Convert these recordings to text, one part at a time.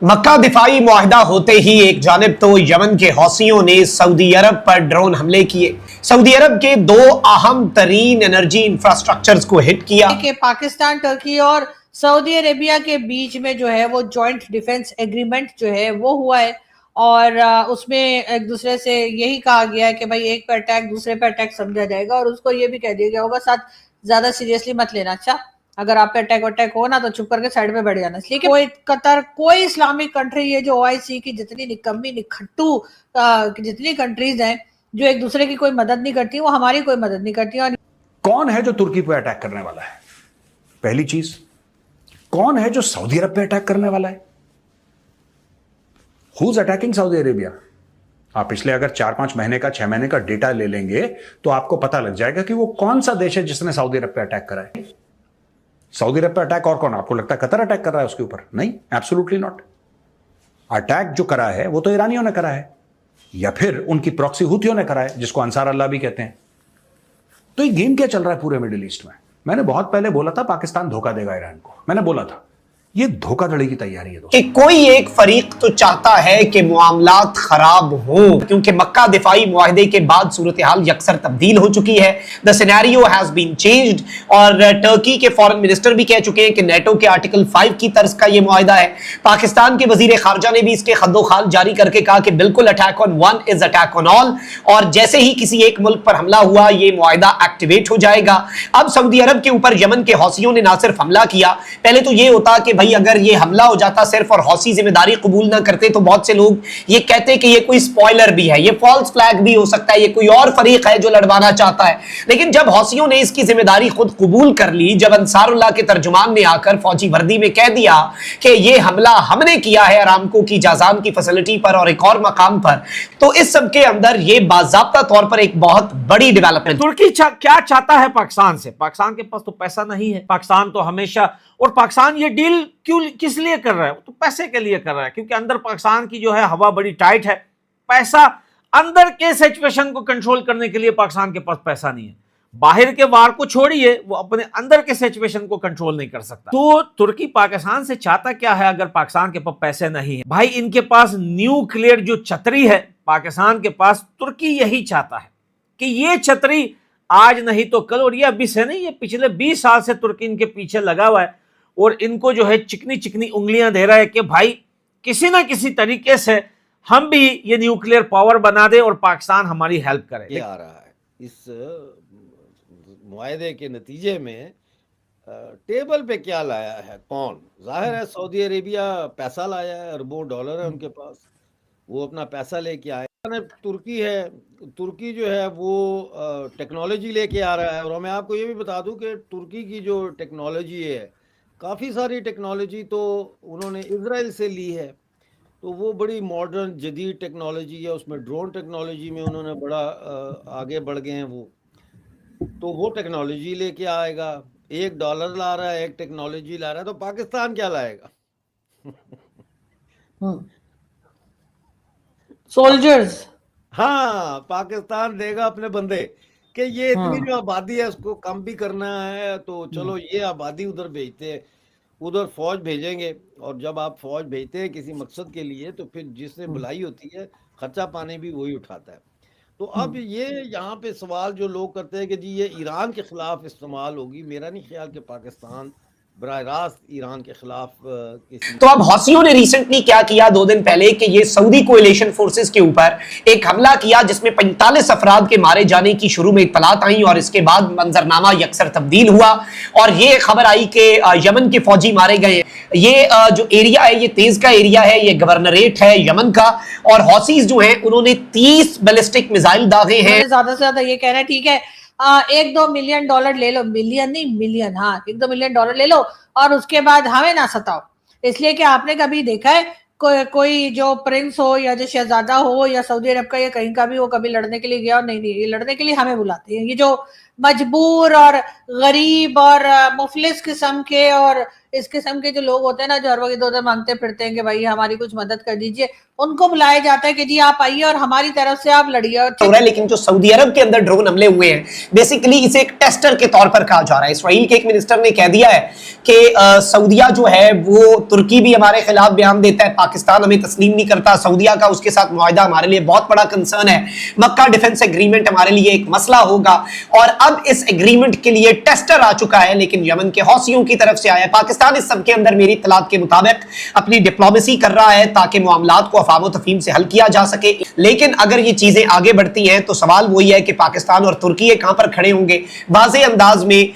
मक्का दिफाई मुआहदा होते ही एक जानिब तो यमन के हौसियों ने सऊदी अरब पर ड्रोन हमले किए। सऊदी अरब के दो अहम तरीन एनर्जी इंफ्रास्ट्रक्चर्स को हिट किया। कि पाकिस्तान, टर्की और सऊदी अरेबिया के बीच में जो है वो जॉइंट डिफेंस एग्रीमेंट जो है वो हुआ है और उसमें एक दूसरे से यही कहा गया है कि भाई एक पे अटैक दूसरे पे अटैक समझा जाएगा और उसको ये भी कह दिया गया होगा साथ ज्यादा सीरियसली मत लेना। अच्छा, अगर आप पे अटैक हो ना तो चुप करके साइड पे बैठ जाना। इसलिए कि कोई कतर, कोई इस्लामिक कंट्री, ये जो ओआईसी की जितनी निकम्मी निखट्टू जितनी कंट्रीज हैं जो एक दूसरे की कोई मदद नहीं करती, वो हमारी कोई मदद नहीं करती। और कौन है जो तुर्की पे अटैक करने वाला है? पहली चीज, कौन है जो सऊदी अरब पे अटैक करने वाला है? Who's attacking Saudi Arabia? आप पिछले अगर 4-5 महीने का 6 महीने का डेटा ले लेंगे तो आपको पता लग जाएगा कि वो कौन सा देश है जिसने सऊदी अरब पे अटैक करा है। सऊदी अरब पे अटैक और कौन? आपको लगता है कतर अटैक कर रहा है उसके ऊपर? नहीं, एब्सोल्युटली नॉट। अटैक जो करा है वो तो ईरानियों ने करा है या फिर उनकी प्रॉक्सी हुथियों ने करा है, जिसको अंसार अल्लाह भी कहते हैं। तो ये गेम क्या चल रहा है पूरे मिडिल ईस्ट में? मैंने बहुत पहले बोला था पाकिस्तान धोखा देगा ईरान को। मैंने बोला था ये धोखाधड़ी की तैयारी है दोस्तों। कि कोई एक फरीक तो चाहता है कि मामलात खराब हो, क्योंकि मक्का दिफाई मुआहदे के बाद सूरत हाल यकसर तब्दील हो चुकी है। The scenario has been changed और टर्की के फॉरेन मिनिस्टर भी कह चुके हैं कि नेटो के आर्टिकल 5 की तर्ज का यह मुआहदा है। पाकिस्तान के वजीर खारजा ने भी इसके खद्दोखाल जारी करके कहा कि बिल्कुल attack on one is attack on all, और जैसे ही किसी एक मुल्क पर हमला हुआ यह मुआहदा एक्टिवेट हो जाएगा। अब सऊदी अरब के ऊपर यमन के हौसियों ने ना सिर्फ हमला किया, पहले तो यह होता कि भाई अगर ये हमला हो जाता सिर्फ और हौसी जिम्मेदारी कबूल ना करते तो बहुत से लोग ये कहते कि ये कोई स्पॉइलर भी है, ये फॉल्स फ्लैग भी हो सकता है, ये कोई और फरीक है जो लड़वाना चाहता है। लेकिन जब हौसियों ने इसकी जिम्मेदारी खुद कबूल कर ली, जब अंसारुल्लाह के तर्जुमान ने आकर फौजी वर्दी में कह दिया कि ये हमला हमने किया है अरामको की जाजान की फैसिलिटी पर और एक और मकाम पर, तो इस सब के अंदर ये बाज़ाब्ता तौर पर एक बहुत बड़ी डेवलपमेंट। तुर्की क्या चाहता है पाकिस्तान से? पाकिस्तान के पास तो पैसा नहीं है। पाकिस्तान तो हमेशा, और पाकिस्तान ये डील किस लिए कर रहा है? तो पैसे के लिए कर रहा है, क्योंकि अंदर पाकिस्तान की जो है हवा बड़ी टाइट है। पैसा, अंदर के सिचुएशन को कंट्रोल करने के लिए पाकिस्तान के पास पैसा नहीं है। बाहर के वार को छोड़िए, वो अपने अंदर के सिचुएशन को कंट्रोल नहीं कर सकता। तो तुर्की पाकिस्तान से चाहता क्या है अगर पाकिस्तान के पास पैसे नहीं है? भाई इनके पास न्यूक्लियर जो छतरी है पाकिस्तान के पास, तुर्की यही चाहता है कि ये छतरी आज नहीं तो कल, और ये अभी से नहीं, ये पिछले 20 साल से तुर्की इनके पीछे लगा हुआ है और इनको जो है चिकनी चिकनी उंगलियां दे रहा है कि भाई किसी ना किसी तरीके से हम भी ये न्यूक्लियर पावर बना दे और पाकिस्तान हमारी हेल्प करे। आ रहा है इस मुआहदे के नतीजे में टेबल पे क्या लाया है कौन? जाहिर है सऊदी अरेबिया पैसा लाया है, अरबों डॉलर है उनके पास, वो अपना पैसा लेके आए। तुर्की है, तुर्की जो है वो टेक्नोलॉजी लेके आ रहा है। और मैं आपको ये भी बता दूं कि तुर्की की जो टेक्नोलॉजी है, काफ़ी सारी टेक्नोलॉजी तो उन्होंने इजराइल से ली है, तो वो बड़ी मॉडर्न जदीद टेक्नोलॉजी है। उसमें ड्रोन टेक्नोलॉजी में उन्होंने बड़ा आगे बढ़ गए हैं वो, तो वो टेक्नोलॉजी लेके आएगा। $1 ला रहा है, एक टेक्नोलॉजी ला रहा है, तो पाकिस्तान क्या लाएगा? सोल्जर्स। हाँ, पाकिस्तान देगा अपने बंदे कि ये इतनी जो आबादी है उसको कम भी करना है, तो चलो ये आबादी उधर भेजते हैं, उधर फौज भेजेंगे। और जब आप फौज भेजते हैं किसी मकसद के लिए तो फिर जिससे बुलाई होती है खर्चा पानी भी वही उठाता है। तो अब ये यहाँ पे सवाल जो लोग करते हैं कि जी ये ईरान के खिलाफ इस्तेमाल होगी, मेरा नहीं ख्याल कि पाकिस्तान बराह रास्त ईरान के खिलाफ तो अब हौसियों ने रिसेंटली क्या किया 2 दिन पहले कि ये सऊदी कोएलिशन फोर्सेस के ऊपर एक हमला किया जिसमें 45 अफराद के मारे जाने की शुरू में इत्तलात आई और इसके बाद मंजरनामा यकसर तब्दील हुआ और ये खबर आई कि यमन के फौजी मारे गए। ये जो एरिया है ये तेज का एरिया है, ये गवर्नरेट है यमन का, और हौसीज जो है उन्होंने 30 बैलिस्टिक मिसाइल दागे हैं। ज्यादा से ज्यादा ये कह रहे हैं ठीक है $1-2 मिलियन ले लो, मिलियन नहीं मिलियन, हाँ $1-2 मिलियन ले लो और उसके बाद हमें ना सताओ। इसलिए कि आपने कभी देखा है कोई जो प्रिंस हो या जो शहजादा हो या सऊदी अरब का या कहीं का भी वो कभी लड़ने के लिए गया? और नहीं, ये लड़ने के लिए हमें बुलाते हैं। ये जो मजबूर और गरीब और मुफलिस किस्म के और इस किस्म के जो लोग होते हैं ना, जो हर वक्त इधर उधर मांगते फिरते हैं कि भाई हमारी कुछ मदद कर दीजिए, उनको बुलाया जाता है कि जी आप आइए और हमारी तरफ से आप लड़िए। हो रहा है, लेकिन जो सऊदी अरब के अंदर ड्रोन हमले हुए हैं, बेसिकली इसे एक टेस्टर के तौर पर कहा जा रहा है। इसराइल के एक मिनिस्टर ने कह दिया है कि सऊदिया जो है वो, तुर्की भी हमारे खिलाफ बयान देता है, पाकिस्तान हमें तस्लीम नहीं करता, सऊदिया का उसके साथ मुआहदा हमारे लिए बहुत बड़ा कंसर्न है, मक्का डिफेंस एग्रीमेंट हमारे लिए एक मसला होगा। और अब इस एग्रीमेंट के लिए टेस्टर आ चुका है, लेकिन यमन के हौसियों की तरफ से आया है। पाकिस्तान इस सब के अंदर मेरी इत्तलात के मुताबिक अपनी डिप्लोमेसी कर रहा है ताकि मामलात को अफाम तफहीम से हल किया जा सके। लेकिन अगर ये चीजें आगे बढ़ती हैं तो सवाल वही है कि पाकिस्तान और तुर्की कहां पर खड़े होंगे। वाज़ेह अंदाज में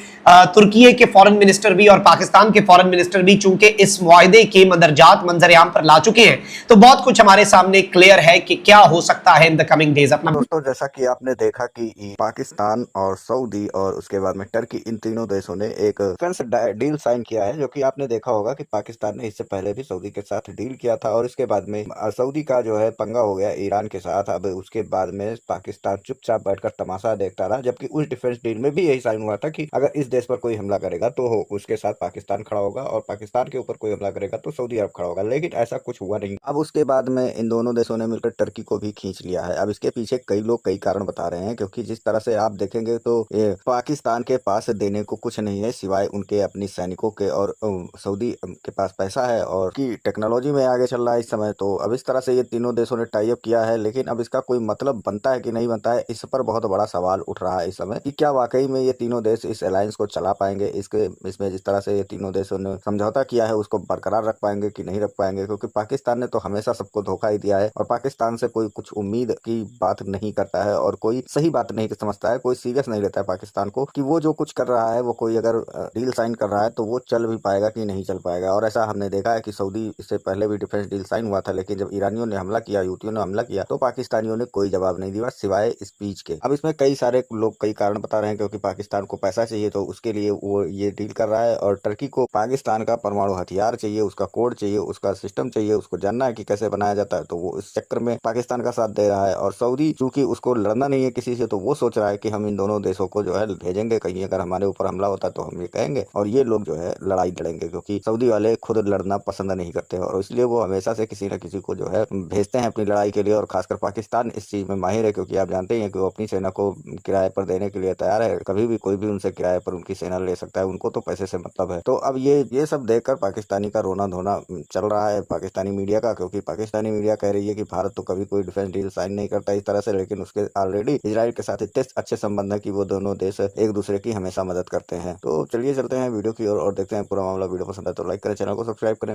तुर्की के फॉरेन मिनिस्टर भी और पाकिस्तान के फॉरेन मिनिस्टर भी चूंकि इस मुआहदे के मंजरजात मंजर-ए-आम पर ला चुके हैं, तो बहुत कुछ हमारे सामने क्लियर है कि क्या हो सकता है इन द कमिंग डेज। अपना दोस्तों, जैसा कि आपने देखा कि पाकिस्तान और सऊदी और उसके बाद में टर्की, इन तीनों देशों ने एक डिफेंस डील साइन किया है, जो कि आपने देखा होगा कि पाकिस्तान ने इससे पहले भी सऊदी के साथ डील किया था और इसके बाद में सऊदी का जो है पंगा हो गया ईरान के साथ। अब उसके बाद में पाकिस्तान चुपचाप बैठकर तमाशा देखता रहा, जबकि उस डिफेंस डील में भी यही साइन हुआ था कि अगर इस देश पर कोई हमला करेगा तो उसके साथ पाकिस्तान खड़ा होगा और पाकिस्तान के ऊपर कोई हमला करेगा तो सऊदी अरब खड़ा होगा। लेकिन ऐसा कुछ हुआ नहीं। अब उसके बाद में इन दोनों देशों ने मिलकर टर्की को भी खींच लिया है। अब इसके पीछे कई लोग कई कारण बता रहे हैं, क्योंकि जिस तरह से आप देखेंगे तो पाकिस्तान के पास देने को कुछ नहीं है सिवाय उनके अपनी सैनिकों के, और सऊदी के पास पैसा है और की टेक्नोलॉजी में आगे चल रहा है इस समय। तो अब इस तरह से ये तीनों देशों ने टाई अप किया है, लेकिन अब इसका कोई मतलब बनता है कि नहीं बनता है, इस पर बहुत बड़ा सवाल उठ रहा है इस समय कि क्या वाकई में ये तीनों देश इस अलायंस को चला पाएंगे। इसमें जिस तरह से ये तीनों देशों ने समझौता किया है उसको बरकरार रख पाएंगे कि नहीं रख पाएंगे, क्योंकि पाकिस्तान ने तो हमेशा सबको धोखा ही दिया है और पाकिस्तान से कोई कुछ उम्मीद की बात नहीं करता है और कोई सही बात नहीं समझता है, कोई सीरियस नहीं लेता है पाकिस्तान को कि वो जो कुछ कर रहा है, वो कोई अगर डील साइन कर रहा है तो वो चल भी पाएगा कि नहीं चल पाएगा। और ऐसा हमने देखा है कि सऊदी इससे पहले भी डिफेंस डील साइन हुआ था, लेकिन जब ईरानियों ने हमला किया, यूथियों ने हमला किया, तो पाकिस्तानियों ने कोई जवाब नहीं दिया सिवाय स्पीच के। अब इसमें कई सारे लोग कई कारण बता रहे हैं, क्योंकि पाकिस्तान को पैसा चाहिए तो उसके लिए वो ये डील कर रहा है, और टर्की को पाकिस्तान का परमाणु हथियार चाहिए, उसका कोड चाहिए, उसका सिस्टम चाहिए, उसको जानना है कि कैसे बनाया जाता है, तो वो इस चक्कर में पाकिस्तान का साथ दे रहा है। और सऊदी चूंकि उसको लड़ना नहीं है किसी से, तो वो सोच रहा है कि हम इन दोनों देशों को जो है भेजेंगे, कहीं अगर हमारे ऊपर हमला होता है तो हम ये कहेंगे और ये लोग जो है लड़ाई लड़ेंगे, क्योंकि सऊदी वाले खुद लड़ना पसंद नहीं करते हैं और इसलिए वो हमेशा से किसी न किसी को जो है भेजते हैं अपनी लड़ाई के लिए। और खासकर पाकिस्तान इस चीज में माहिर है, क्योंकि आप जानते हैं कि वो अपनी सेना को किराए पर देने के लिए तैयार है, कभी भी कोई भी उनसे किराए पर उनकी सेना ले सकता है, उनको तो पैसे से मतलब है। तो अब ये सब देखकर पाकिस्तानी का रोना धोना चल रहा है पाकिस्तानी मीडिया का, क्योंकि पाकिस्तानी मीडिया कह रही है कि भारत तो कभी कोई डिफेंस डील साइन नहीं करता इस तरह से, लेकिन उसके ऑलरेडी इजराइल के साथ इतने अच्छे संबंध है कि वो दोनों देश एक दूसरे की हमेशा मदद करते हैं। तो चलिए चलते हैं वीडियो की ओर और देखते हैं पूरा मामला। वीडियो पसंद है तो लाइक करें, चैनल को सब्सक्राइब करें।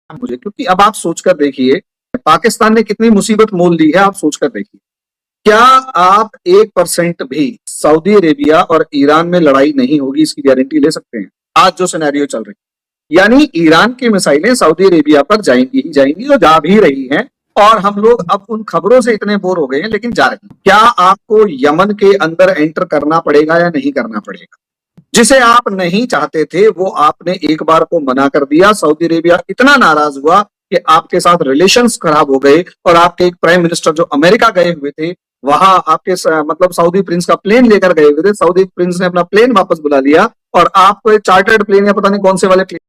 मुझे, क्योंकि अब आप सोचकर देखिए पाकिस्तान ने कितनी मुसीबत मोल ली है। आप सोचकर देखिए, क्या आप 1% भी सऊदी अरेबिया और ईरान में लड़ाई नहीं होगी इसकी गारंटी ले सकते हैं? आज जो सिनेरियो चल रही है, यानी ईरान की मिसाइलें सऊदी अरेबिया पर जाएंगी ही जाएंगी और जा भी रही हैं, और हम लोग अब उन खबरों से इतने बोर हो गए हैं, लेकिन जा रही हैं। क्या आपको यमन के अंदर एंटर करना पड़ेगा या नहीं करना पड़ेगा? जिसे आप नहीं चाहते थे वो आपने एक बार को मना कर दिया। सऊदी अरेबिया इतना नाराज हुआ कि आपके साथ रिलेशंस खराब हो गए, और आपके एक प्राइम मिनिस्टर जो अमेरिका गए हुए थे, वहां आपके मतलब सऊदी प्रिंस का प्लेन लेकर गए हुए थे, सऊदी प्रिंस ने अपना प्लेन वापस बुला लिया और आपको एक चार्टर्ड प्लेन या पता नहीं कौन से वाले प्लेन